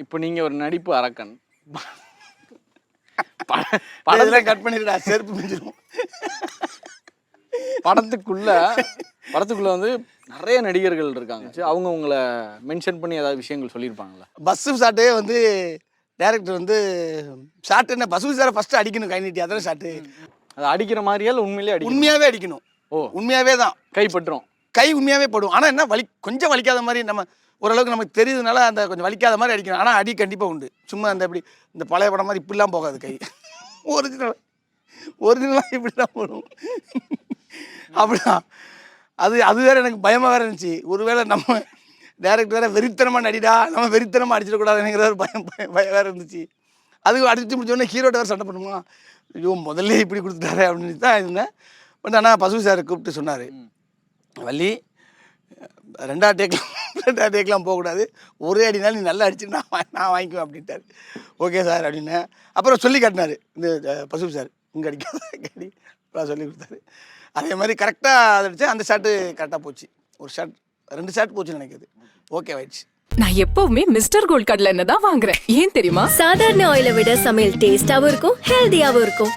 இப்போ நீங்க ஒரு நடிப்பு அரக்கன். படத்தெல்லாம் கட் பண்ணிடுடா, செருப்பு மிஞ்சிடும். படத்துக்குள்ள வந்து நிறைய நடிகர்கள் இருக்காங்க. அவங்க உங்களை மென்ஷன் பண்ணி ஏதாவது விஷயங்கள் சொல்லியிருப்பாங்களா? பஸ்ஸு ஷாட்டே வந்து டேரக்டர் வந்து ஷாட் என்ன பஸ்ஸு சாரை ஃபஸ்ட்டு அடிக்கணும் கை நீட்டி, அதான ஷாட்டு. அது அடிக்கிற மாதிரியா இல்லை உண்மையிலே அடிக்கணும்? உண்மையாகவே அடிக்கணும். ஓ, உண்மையாகவே தான் கைப்பற்றும். கை உண்மையாகவே படும். ஆனால் என்ன கொஞ்சம் வலிக்காத மாதிரி, நம்ம ஓரளவுக்கு நமக்கு தெரியுதுனால அந்த கொஞ்சம் வலிக்காத மாதிரி அடிக்கணும். ஆனால் அடி கண்டிப்பாக உண்டு. சும்மா அந்த இப்படி இந்த பழைய படம் மாதிரி இப்படிலாம் போகாது கை. ஒரிஜினலாக இப்படி தான் போடும். அப்படிதான். அது வேறு எனக்கு பயமாக வேறு இருந்துச்சு. ஒருவேளை நம்ம டேரக்டர் வேறு வெறித்தனமாக நடிடா, நம்ம வெறித்தனமாக அடிச்சிடக்கூடாதுங்கிற ஒரு பயம் வேறு இருந்துச்சு. அது அடிச்சு முடிச்சோடனே ஹீரோட்ட வேறு சண்டை பண்ணுமா, ஐயோ முதல்ல இப்படி கொடுத்துட்டாரு அப்படின்னு தான் இருந்தேன். பட் ஆனால் பசு சார் கூப்பிட்டு சொன்னார், வள்ளி ரெண்டாவது டேக்கெலாம் போகக்கூடாது, ஒரே அடினாலும் நீ நல்லா அடிச்சு நான் வாங்கிக்குவேன் அப்படின்ட்டார். ஓகே சார் அப்படின்னு அப்புறம் சொல்லி காட்டினார் இந்த பசு சார், இங்கே அடிக்காத அடி சொல்லி கொடுத்தாரு. அதே மாதிரி கரெக்டாக அடிச்சு அந்த ஷாட்டு கரெக்டாக போச்சு. ஒரு ஷாட் 2 ஷாட் போச்சுன்னு நினைக்கிது. ஓகே ஆயிடுச்சு. நான் எப்பவுமே மிஸ்டர் கோல்ட் கடலை எண்ணெய் தான் வாங்குறேன். ஏன் தெரியுமா? சாதாரண ஆயிலை விட சமையல் டேஸ்டாவும் இருக்கும், ஹெல்தியாவும் இருக்கும்.